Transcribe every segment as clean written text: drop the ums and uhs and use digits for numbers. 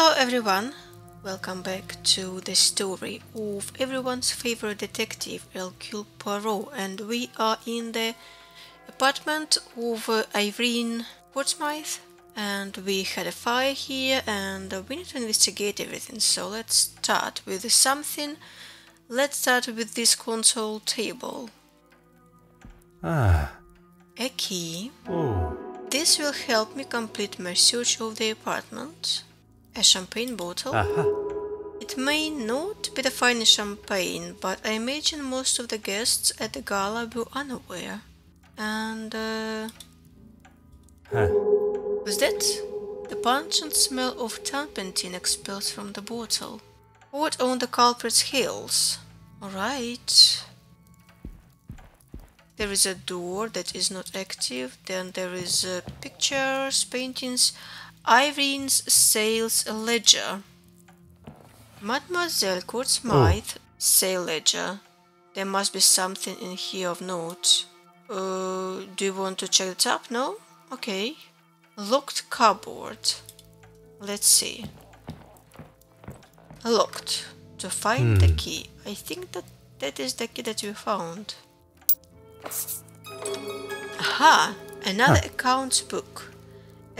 Hello everyone, welcome back to the story of everyone's favorite detective, Hercule Poirot, and we are in the apartment of Irene Portsmouth, and we had a fire here and we need to investigate everything, so let's start with something. Let's start with this console table. Ah. A key. Oh. This will help me complete my search of the apartment. A champagne bottle. Aha. It may not be the finest champagne, but I imagine most of the guests at the gala were unaware. And what's that? The pungent smell of turpentine expels from the bottle. What on the culprit's heels? Alright. There is a door that is not active, then there is pictures, paintings, Irene's sales ledger. Mademoiselle Portsmouth sale ledger. There must be something in here of note. Do you want to check it up? No? Okay. Locked cupboard. Let's see. Locked. To find the key. I think that is the key that we found. Aha! Another accounts book.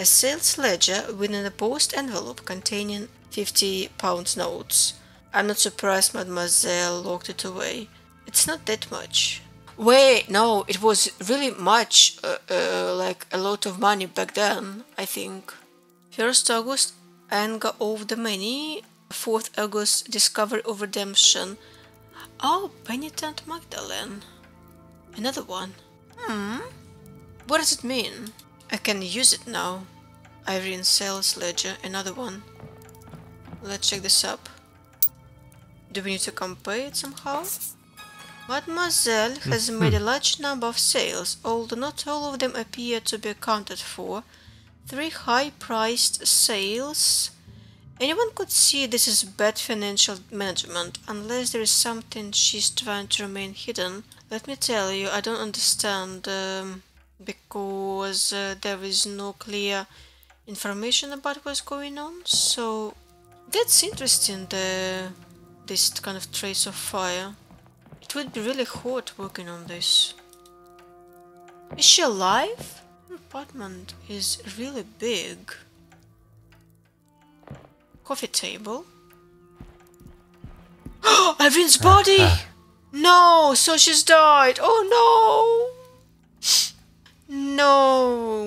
A sales ledger within a post envelope containing £50 notes. I'm not surprised Mademoiselle locked it away. It's not that much. Wait, no, it was really much, like a lot of money back then, I think. 1st August, anger of the many. 4th August, discovery of redemption. Oh, Penitent Magdalene. Another one. What does it mean? I can use it now. Irene sales ledger, another one. Let's check this up. Do we need to compare it somehow? Mademoiselle has made a large number of sales, although not all of them appear to be accounted for. 3 high-priced sales. Anyone could see this is bad financial management, unless there is something she's trying to remain hidden. Let me tell you, I don't understand, because there is no clear information about what's going on, so that's interesting, this kind of trace of fire. It would be really hot working on this. Is she alive? Her apartment is really big. Coffee table. Irene's body! No! So she's died! Oh no! No!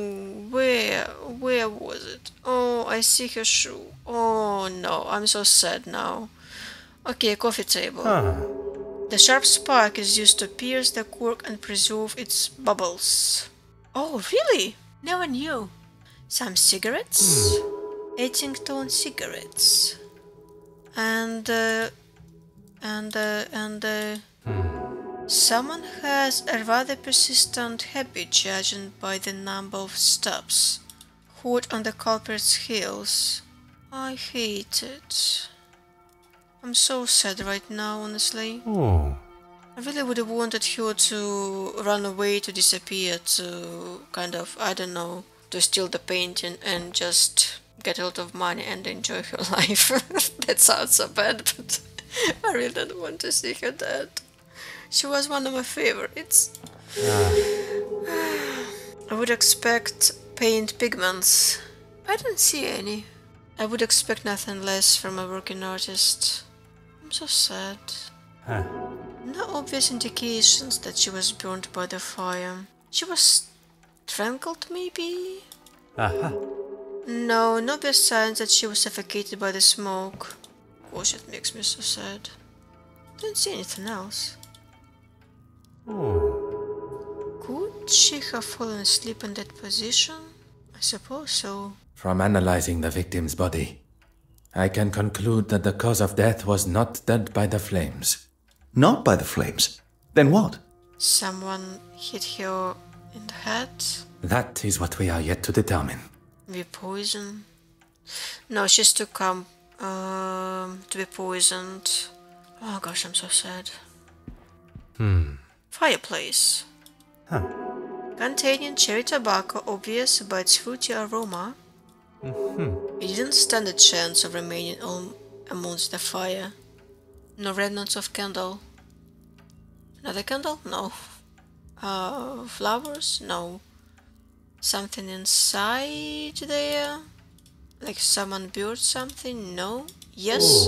Where was it? Oh, I see her shoe. Oh no, I'm so sad now. Okay, coffee table. The sharp spark is used to pierce the cork and preserve its bubbles. Oh, really? Never knew. Some cigarettes? Eddington cigarettes. And someone has a rather persistent habit judging by the number of stubs. Hot on the culprit's heels. I hate it. I'm so sad right now, honestly. I really would have wanted her to run away, to disappear, to kind of, I don't know, to steal the painting and just get a lot of money and enjoy her life. That sounds so bad, but I really don't want to see her dead. She was one of my favorites. I would expect paint pigments. I don't see any. I would expect nothing less from a working artist. I'm so sad. No obvious indications that she was burned by the fire. She was strangled, maybe? No, no obvious signs that she was suffocated by the smoke. Gosh, it makes me so sad. Don't see anything else. Could she have fallen asleep in that position? I suppose so. From analyzing the victim's body, I can conclude that the cause of death was not dead by the flames. Not by the flames? Then what? Someone hit her in the head? That is what we are yet to determine. Be poison? No, she's too calm to be poisoned. Oh gosh, I'm so sad. Fireplace. Containing cherry tobacco, obvious by its fruity aroma. He didn't stand a chance of remaining amongst the fire. No remnants of candle. Another candle? No. Flowers? No. Something inside there? Like someone buried something? No. Yes.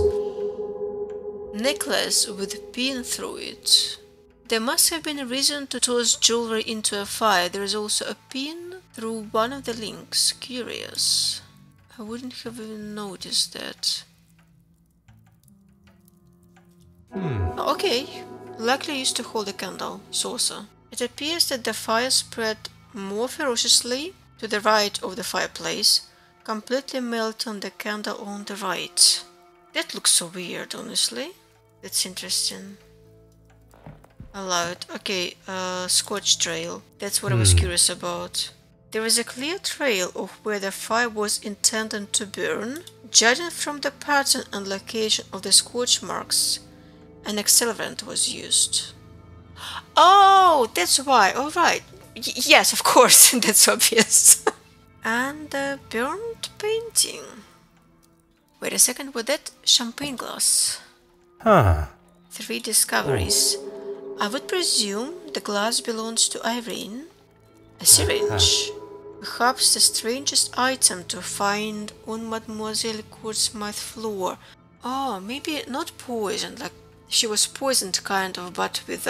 Necklace with a pin through it. There must have been a reason to toss jewelry into a fire. There is also a pin through one of the links. Curious. I wouldn't have even noticed that. Okay. Likely used to hold a candle. Saucer. It appears that the fire spread more ferociously to the right of the fireplace, completely melting the candle on the right. That looks so weird, honestly. That's interesting. Allowed. Okay, Scotch trail. That's what I was curious about. There is a clear trail of where the fire was intended to burn. Judging from the pattern and location of the scorch marks, an accelerant was used. Oh, that's why. Alright. Yes, of course. That's obvious. And the burnt painting. Wait a second, with that champagne glass. 3 discoveries. I would presume the glass belongs to Irene. A syringe. Perhaps the strangest item to find on Mademoiselle Courtsmouth floor. Oh, maybe not poisoned, like she was poisoned kind of, but with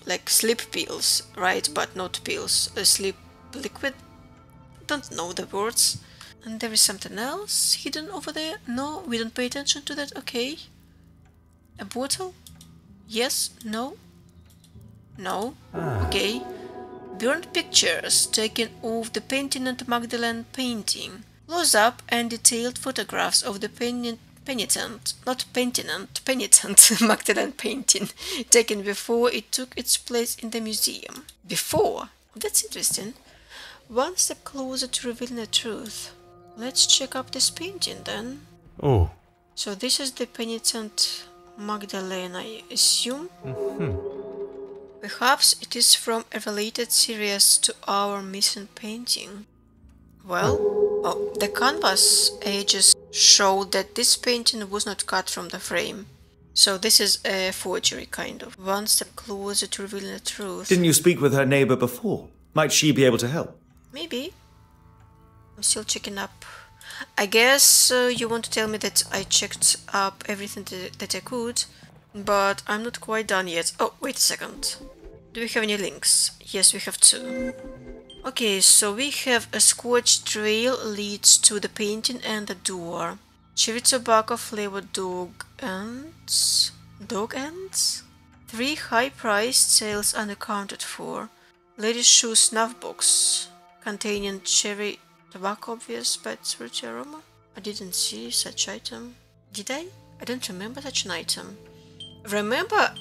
like sleep pills, right? But not pills. A sleep liquid? Don't know the words. And there is something else hidden over there? No, we don't pay attention to that. Okay. A bottle? Yes? No? No? Okay. Burned pictures taken of the penitent Magdalene painting. Close-up and detailed photographs of the penitent Magdalene painting taken before it took its place in the museum. Before? That's interesting. One step closer to revealing the truth. Let's check up this painting then. Oh. So this is the penitent Magdalene, I assume? Perhaps it is from a related series to our missing painting. Well, the canvas edges show that this painting was not cut from the frame. So this is a forgery, kind of. One step closer to revealing the truth. Didn't you speak with her neighbor before? Might she be able to help? Maybe. I'm still checking up. I guess you want to tell me that I checked up everything that I could, but I'm not quite done yet. Oh, wait a second. Do we have any links? Yes, we have 2. Okay, so we have a Scotch trail leads to the painting and the door. Cherry tobacco flavored dog ends? Dog ends? 3 high-priced sales unaccounted for. Ladies' shoe snuff box containing cherry tobacco, obvious bad fruity aroma. I didn't see such item. Did I? I don't remember such an item. Remember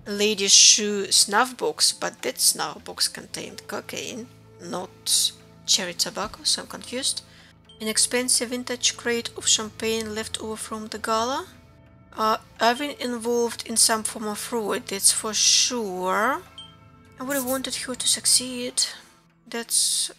ladies' shoe snuff box, but that snuff box contained cocaine, not cherry tobacco, so I'm confused. An expensive vintage crate of champagne left over from the gala. Irene involved in some form of fraud, that's for sure. I would have wanted her to succeed. That's...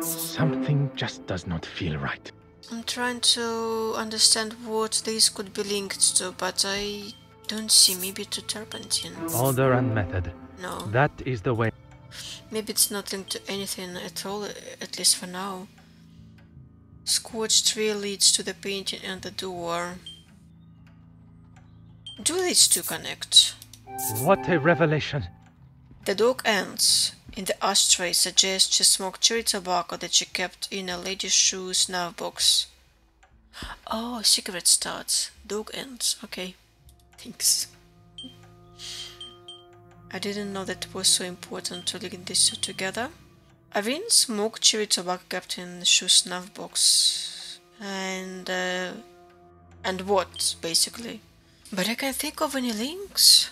Something just does not feel right. I'm trying to understand what these could be linked to, but I don't see. Maybe to turpentine. Order and method. No. That is the way. Maybe it's not linked to anything at all, at least for now. Scotch trail leads to the painting and the door. Do these two connect? What a revelation. The dog ends in the ashtray suggests she smoked cherry tobacco that she kept in a lady's shoe snuff box. Oh, cigarette starts. Dog ends. Okay. Thanks. I didn't know that it was so important to link these two together. Irene smoked cherry tobacco kept in the shoe snuff box. And what, basically? But I can't think of any links.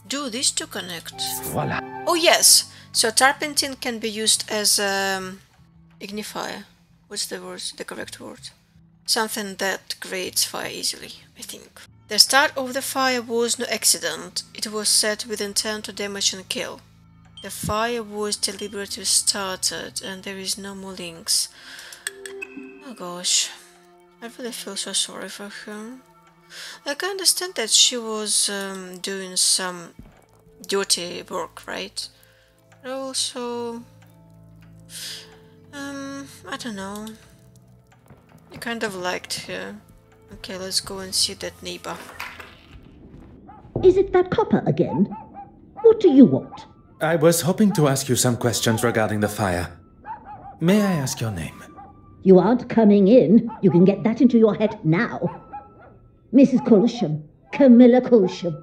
Do these two connect? Voila. Oh yes! So turpentine can be used as ignifier. What's the word? The correct word? Something that creates fire easily, I think. The start of the fire was no accident. It was set with intent to damage and kill. The fire was deliberately started and there is no more links. Oh gosh. I really feel so sorry for her. Like, I understand that she was doing some dirty work, right? But also... I don't know. I kind of liked her. Okay, let's go and see that neighbor. Is it that copper again? What do you want? I was hoping to ask you some questions regarding the fire. May I ask your name? You aren't coming in. You can get that into your head now. Mrs. Colsham. Camilla Colsham.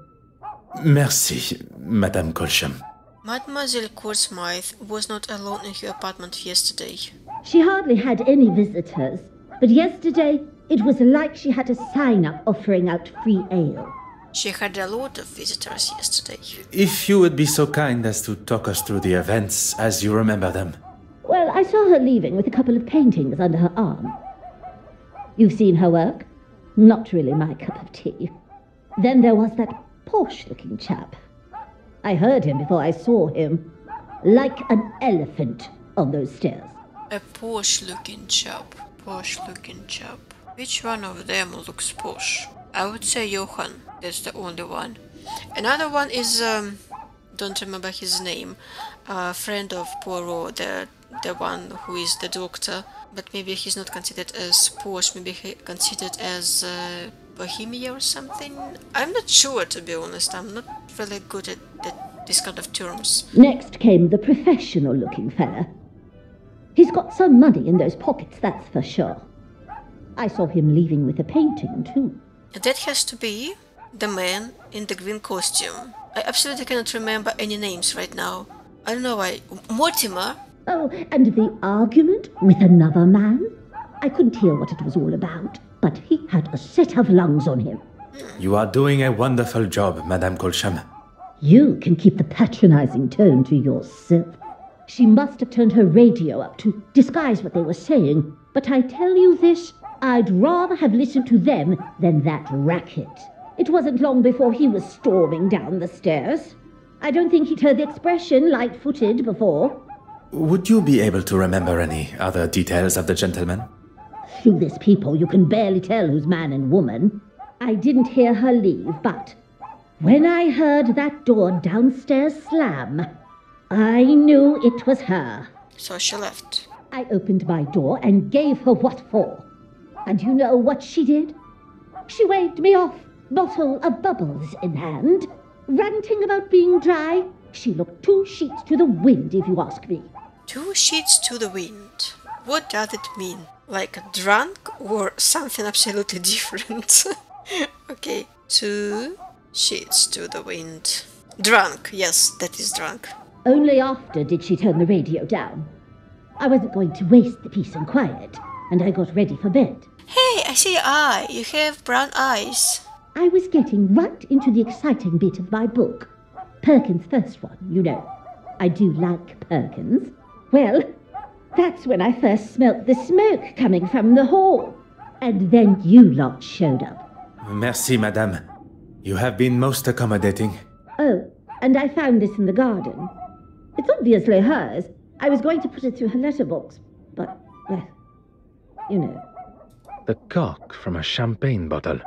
Merci, Madame Colsham. Mademoiselle Courtsmith was not alone in her apartment yesterday. She hardly had any visitors, but yesterday it was like she had a sign up offering out free ale. She had a lot of visitors yesterday. If you would be so kind as to talk us through the events as you remember them. Well, I saw her leaving with a couple of paintings under her arm. You've seen her work? Not really my cup of tea. Then there was that posh-looking chap. I heard him before I saw him. Like an elephant on those stairs. A posh-looking chap. Posh-looking chap. Which one of them looks posh? I would say Johann. That's the only one. Another one is, don't remember his name. A friend of Poirot, the one who is the doctor. But maybe he's not considered as posh. Maybe he considered as bohemia or something. I'm not sure, to be honest. I'm not really good at this kind of terms. Next came the professional-looking fella. He's got some money in those pockets, that's for sure. I saw him leaving with a painting, too. That has to be the man in the green costume. I absolutely cannot remember any names right now. I don't know why. Mortimer? Oh, and the argument with another man? I couldn't hear what it was all about, but he had a set of lungs on him. You are doing a wonderful job, Madame Colsham. You can keep the patronizing tone to yourself. She must have turned her radio up to disguise what they were saying, but I tell you this, I'd rather have listened to them than that racket. It wasn't long before he was storming down the stairs. I don't think he'd heard the expression light-footed before. Would you be able to remember any other details of the gentleman? Through this peephole you can barely tell who's man and woman. I didn't hear her leave, but when I heard that door downstairs slam, I knew it was her. So she left. I opened my door and gave her what for. And you know what she did? She waved me off, bottle of bubbles in hand, ranting about being dry. She looked 2 sheets to the wind, if you ask me. 2 sheets to the wind. What does it mean? Like drunk or something absolutely different? Okay, 2 sheets to the wind. Drunk, yes, that is drunk. Only after did she turn the radio down. I wasn't going to waste the peace and quiet, and I got ready for bed. Hey, I see your eye. You have brown eyes. I was getting right into the exciting bit of my book. Perkins' first one, you know. I do like Perkins. Well, that's when I first smelt the smoke coming from the hall. And then you lot showed up. Merci, Madame. You have been most accommodating. Oh, and I found this in the garden. It's obviously hers. I was going to put it through her letterbox, but, well, you know. The cork from a champagne bottle.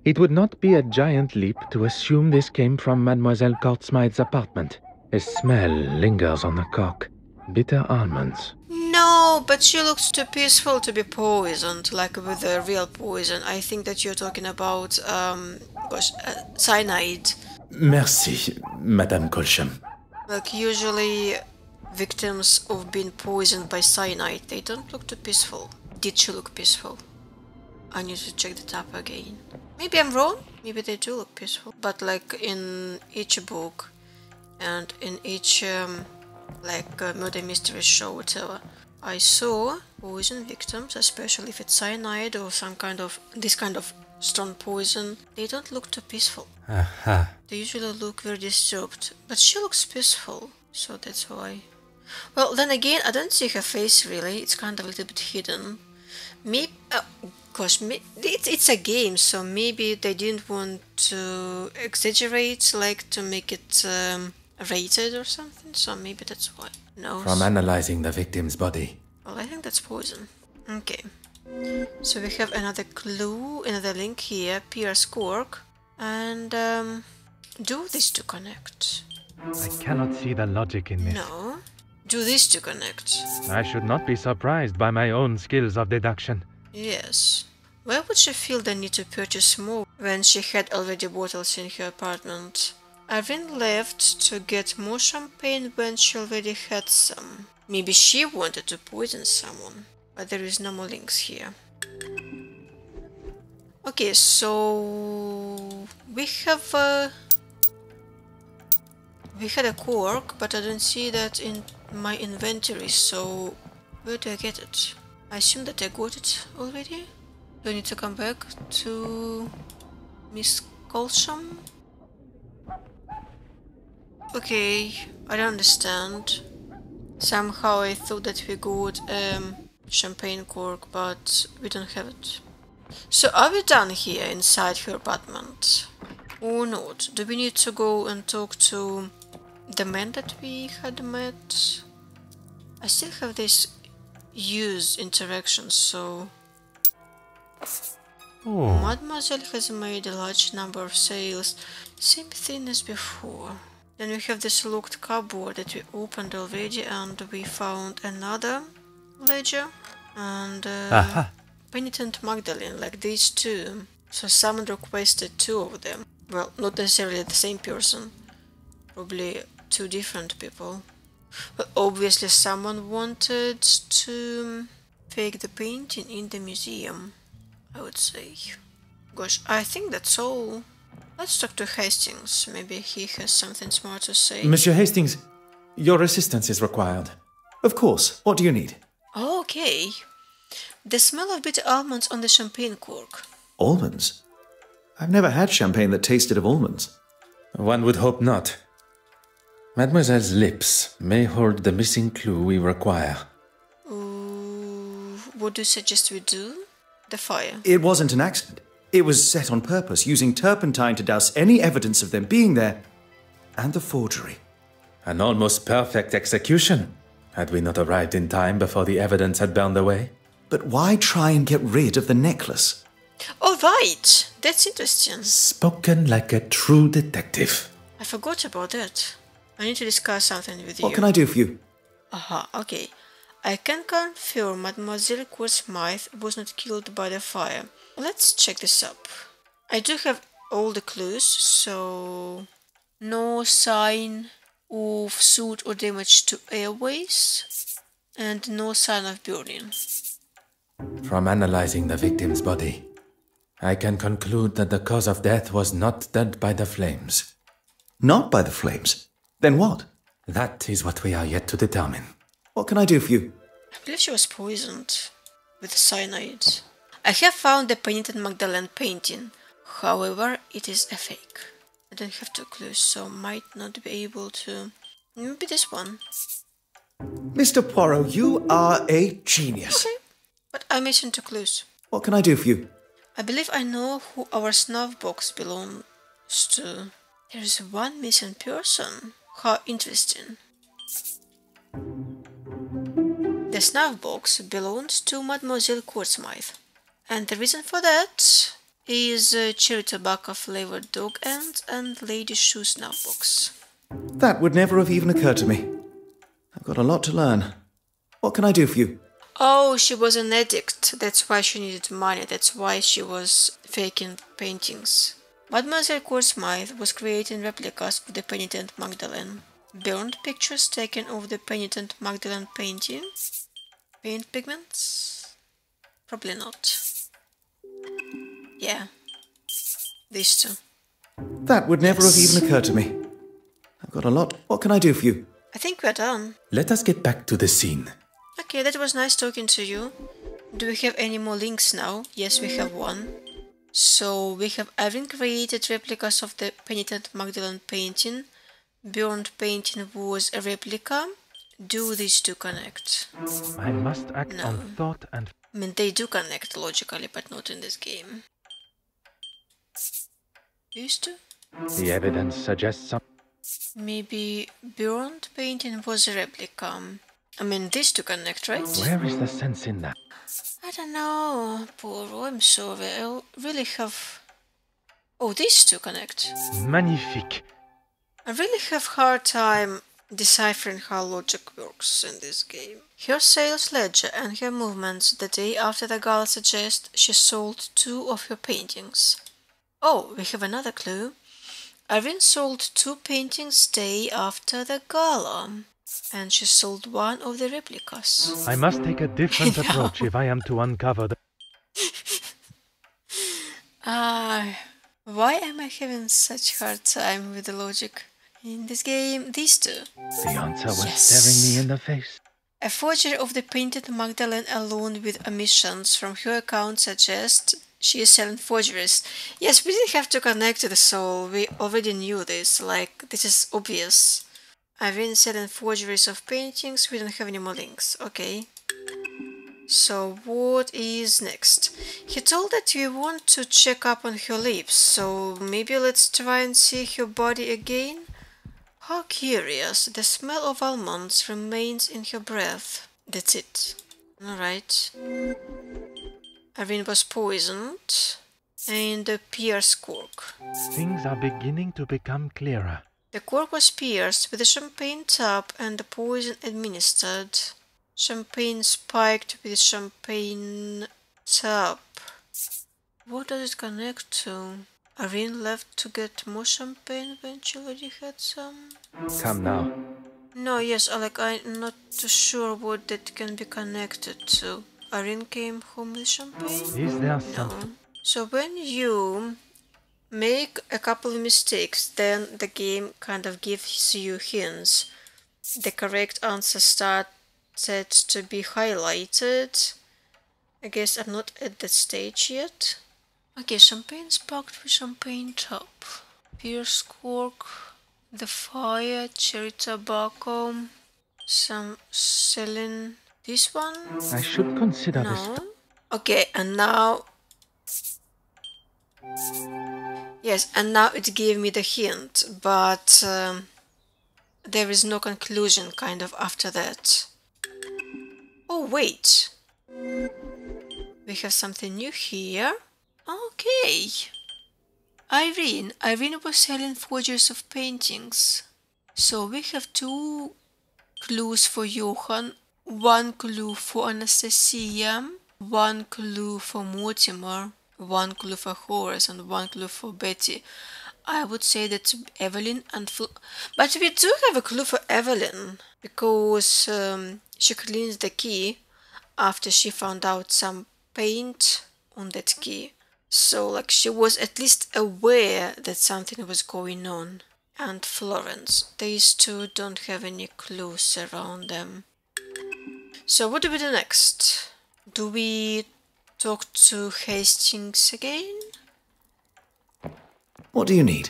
It would not be a giant leap to assume this came from Mademoiselle Courtsmith's apartment. A smell lingers on the cork. Bitter almonds. No, but she looks too peaceful to be poisoned, like with a real poison. I think that you're talking about, cyanide. Merci, Madame Colsham. Like, usually victims of being poisoned by cyanide, they don't look too peaceful. Did she look peaceful? I need to check that up again. Maybe I'm wrong, maybe they do look peaceful. But like in each book and in each murder mystery show, whatever, I saw poison victims, especially if it's cyanide or this kind of strong poison, they don't look too peaceful. Aha. They usually look very disturbed, but she looks peaceful, so that's why. Well, then again, I don't see her face really, it's kind of a little bit hidden. Maybe, it's a game, so maybe they didn't want to exaggerate, like to make it rated or something, so maybe that's why. No. From analyzing the victim's body. Well, I think that's poison. Okay. So we have another clue, another link here, Pierce Cork, and do this to connect. I cannot see the logic in this. No. Do this to connect. I should not be surprised by my own skills of deduction. Yes. Why would she feel the need to purchase more when she had already bottles in her apartment? Irene left to get more champagne when she already had some. Maybe she wanted to poison someone, but there is no more links here. Okay, so we have we had a cork, but I don't see that in my inventory, so where do I get it? I assume that I got it already. Do I need to come back to Miss Colsham? Okay, I don't understand. Somehow I thought that we got champagne cork, but we don't have it. So are we done here inside her apartment? Or not? Do we need to go and talk to the man that we had met? I still have this use interaction, so... Oh. Mademoiselle has made a large number of sales. Same thing as before. Then we have this locked cupboard that we opened already, and we found another ledger. And Penitent Magdalene, like these two. So someone requested two of them. Well, not necessarily the same person. Probably two different people. But obviously someone wanted to fake the painting in the museum, I would say. Gosh, I think that's all. Let's talk to Hastings. Maybe he has something smart to say. Monsieur Hastings, your assistance is required. Of course. What do you need? Okay. The smell of bitter almonds on the champagne cork. Almonds? I've never had champagne that tasted of almonds. One would hope not. Mademoiselle's lips may hold the missing clue we require. What do you suggest we do? The fire. It wasn't an accident. It was set on purpose, using turpentine to douse any evidence of them being there, and the forgery. An almost perfect execution, had we not arrived in time before the evidence had burned away. But why try and get rid of the necklace? All right, that's interesting. Spoken like a true detective. I forgot about that. I need to discuss something with you. What can I do for you? Aha, okay. I can confirm Mademoiselle Smythe was not killed by the fire. Let's check this up. I do have all the clues, so... no sign of soot or damage to airways, and no sign of burning. From analyzing the victim's body, I can conclude that the cause of death was not dead by the flames. Not by the flames? Then what? That is what we are yet to determine. What can I do for you? I believe she was poisoned with cyanide. I have found the Penitent Magdalene painting. However, it is a fake. I don't have two clues, so might not be able to... maybe this one. Mr. Poirot, you are a genius. Okay, but I'm missing two clues. What can I do for you? I believe I know who our snuff box belongs to. There is one missing person. How interesting. The snuff box belongs to Mademoiselle Smythe. And the reason for that is cherry tobacco flavored dog ends and lady shoe snuff box. That would never have even occurred to me. I've got a lot to learn. What can I do for you? Oh, she was an addict. That's why she needed money. That's why she was faking paintings. Mademoiselle Smythe was creating replicas of the Penitent Magdalene. Burned pictures taken of the Penitent Magdalene painting. Paint pigments? Probably not. Yeah. These two. That would never have even occurred to me. I've got a lot. What can I do for you? I think we're done. Let us get back to the scene. Okay, that was nice talking to you. Do we have any more links now? Yes, we have one. So we have Irene created replicas of the Penitent Magdalene painting. Burned painting was a replica. Do these two connect? I must act No. on thought and... I mean, they do connect logically, but not in this game. Used to? The evidence suggests some... Maybe burned painting was a replica. I mean, these two connect, right? Where is the sense in that? I don't know, Poirot, I'm sorry. I really have... Oh, these two connect. Magnifique. I really have hard time deciphering how logic works in this game. Her sales ledger and her movements the day after the gala suggest she sold 2 of her paintings. Oh, we have another clue. Irene sold 2 paintings day after the gala, and she sold 1 of the replicas. I must take a different approach if I am to uncover the... Why am I having such hard time with the logic? In this game, these two. The answer was staring me in the face. A forgery of the painted Magdalene alone with omissions from her account suggests she is selling forgeries. Yes, we didn't have to connect to the soul. We already knew this. Like, this is obvious. Irene selling forgeries of paintings. We don't have any more links. Okay. So, what is next? He told that we want to check up on her lips. So, maybe let's try and see her body again? How curious, the smell of almonds remains in her breath. That's it. Alright. Irene was poisoned. And the pierced cork. Things are beginning to become clearer. The cork was pierced with a champagne tap and the poison administered. Champagne spiked with champagne tap. What does it connect to? Irene left to get more champagne when she already had some? Come now. No, yes, Alec, I'm not too sure what that can be connected to. Irene came home with champagne? Is there No. something? So when you make a couple of mistakes, then the game kind of gives you hints. The correct answer started to be highlighted. I guess I'm not at that stage yet. Okay, champagne sparked with champagne top. Pierce cork, the fire, cherry tobacco, some selling. This one? I should consider this. No. Okay, and now... Yes, and now it gave me the hint, but there is no conclusion kind of after that. Oh, wait. We have something new here. Okay. Irene was selling forgeries of paintings. So we have 2 clues for Johann, 1 clue for Anastasia, 1 clue for Mortimer, 1 clue for Horace, and 1 clue for Betty. I would say that's Evelyn and but we do have a clue for Evelyn, because she cleans the key after she found out some paint on that key. So, like, she was at least aware that something was going on. And Florence. These 2 don't have any clues around them. So, what do we do next? Do we talk to Hastings again? What do you need?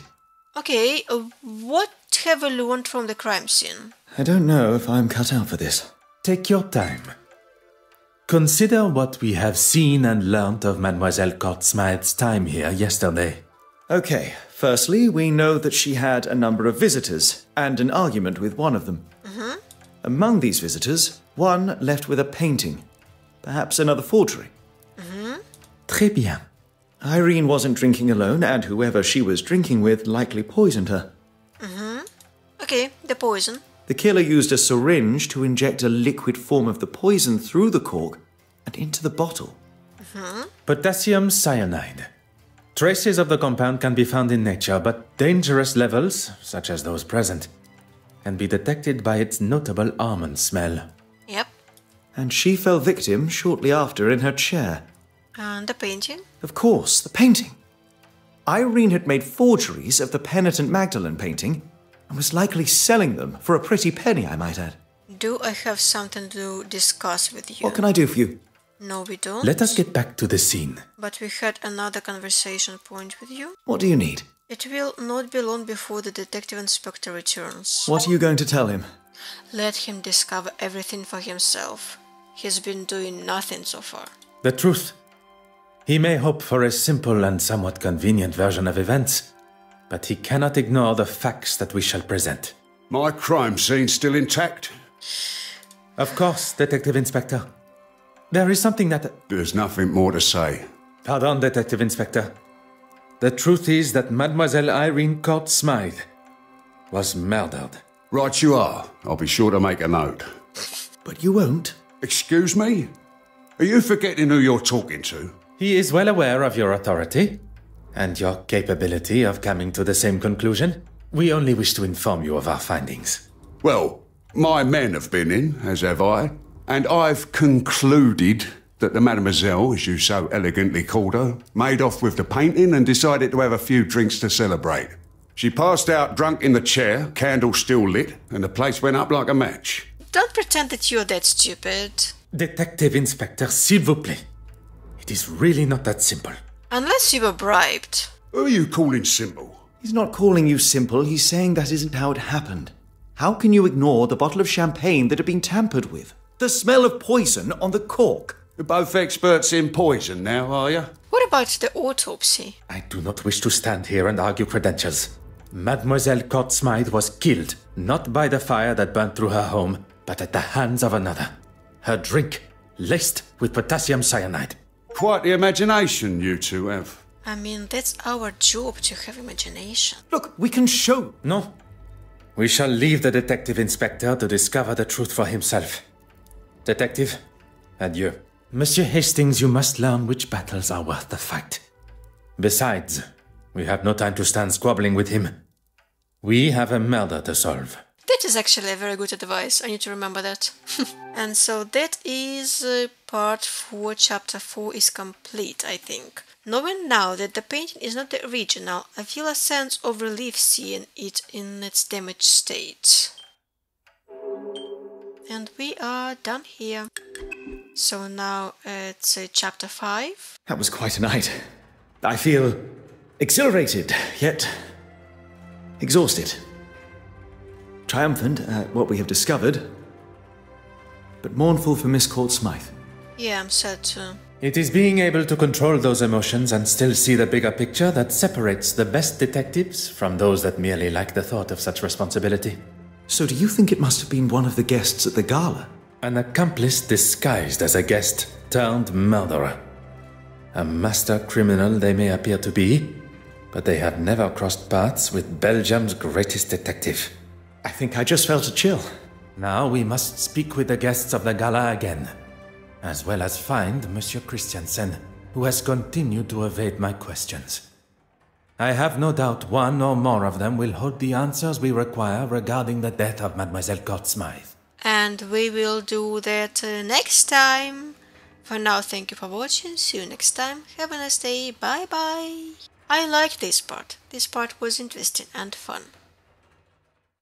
Okay, what have we learned from the crime scene? I don't know if I'm cut out for this. Take your time. Consider what we have seen and learnt of Mademoiselle Courtsmith's time here yesterday. Okay, firstly, we know that she had a number of visitors, and an argument with one of them. Among these visitors, one left with a painting. Perhaps another forgery. Très bien. Irene wasn't drinking alone, and whoever she was drinking with likely poisoned her. Okay, the poison. The killer used a syringe to inject a liquid form of the poison through the cork and into the bottle. Potassium cyanide. Traces of the compound can be found in nature, but dangerous levels, such as those present, can be detected by its notable almond smell. Yep. And she fell victim shortly after in her chair. And the painting? Of course, the painting. Irene had made forgeries of the penitent Magdalene painting and was likely selling them for a pretty penny, I might add. Do I have something to discuss with you? What can I do for you? No, we don't. Let us get back to the scene. But we had another conversation point with you. What do you need? It will not be long before the detective inspector returns. What are you going to tell him? Let him discover everything for himself. He's been doing nothing so far. The truth. He may hope for a simple and somewhat convenient version of events, but he cannot ignore the facts that we shall present. My crime scene still intact? Of course, Detective Inspector. There is something that... There's nothing more to say. Pardon, Detective Inspector. The truth is that Mademoiselle Irene Court Smythe was murdered. Right you are. I'll be sure to make a note. But you won't. Excuse me? Are you forgetting who you're talking to? He is well aware of your authority and your capability of coming to the same conclusion. We only wish to inform you of our findings. Well, my men have been in, as have I, and I've concluded that the mademoiselle, as you so elegantly called her, made off with the painting and decided to have a few drinks to celebrate. She passed out drunk in the chair, candle still lit, and the place went up like a match. Don't pretend that you're that stupid. Detective Inspector, s'il vous plaît. It is really not that simple. Unless you were bribed. Who are you calling simple? He's not calling you simple, he's saying that isn't how it happened. How can you ignore the bottle of champagne that had been tampered with? The smell of poison on the cork. You're both experts in poison now, are you? What about the autopsy? I do not wish to stand here and argue credentials. Mademoiselle Court Smythe was killed, not by the fire that burnt through her home, but at the hands of another. Her drink, laced with potassium cyanide. Quite the imagination you two have. I mean, that's our job to have imagination. Look, we can show. No. We shall leave the Detective Inspector to discover the truth for himself. Detective, adieu. Monsieur Hastings, you must learn which battles are worth the fight. Besides, we have no time to stand squabbling with him. We have a murder to solve. That is actually a very good advice. I need to remember that. And so that is part 4, chapter 4 is complete, I think. Knowing now that the painting is not the original, I feel a sense of relief seeing it in its damaged state. And we are done here. So now it's chapter 5. That was quite a night. I feel exhilarated, yet exhausted. Triumphant at what we have discovered, but mournful for Miss Court Smythe. Yeah, I'm sad too. It is being able to control those emotions and still see the bigger picture that separates the best detectives from those that merely like the thought of such responsibility. So do you think it must have been one of the guests at the gala? An accomplice disguised as a guest turned murderer. A master criminal they may appear to be, but they have never crossed paths with Belgium's greatest detective. I think I just felt a chill. Now we must speak with the guests of the gala again, as well as find Monsieur Christiansen, who has continued to evade my questions. I have no doubt one or more of them will hold the answers we require regarding the death of Mademoiselle Court Smythe. And we will do that next time. For now, thank you for watching. See you next time. Have a nice day. Bye bye. I like this part. This part was interesting and fun.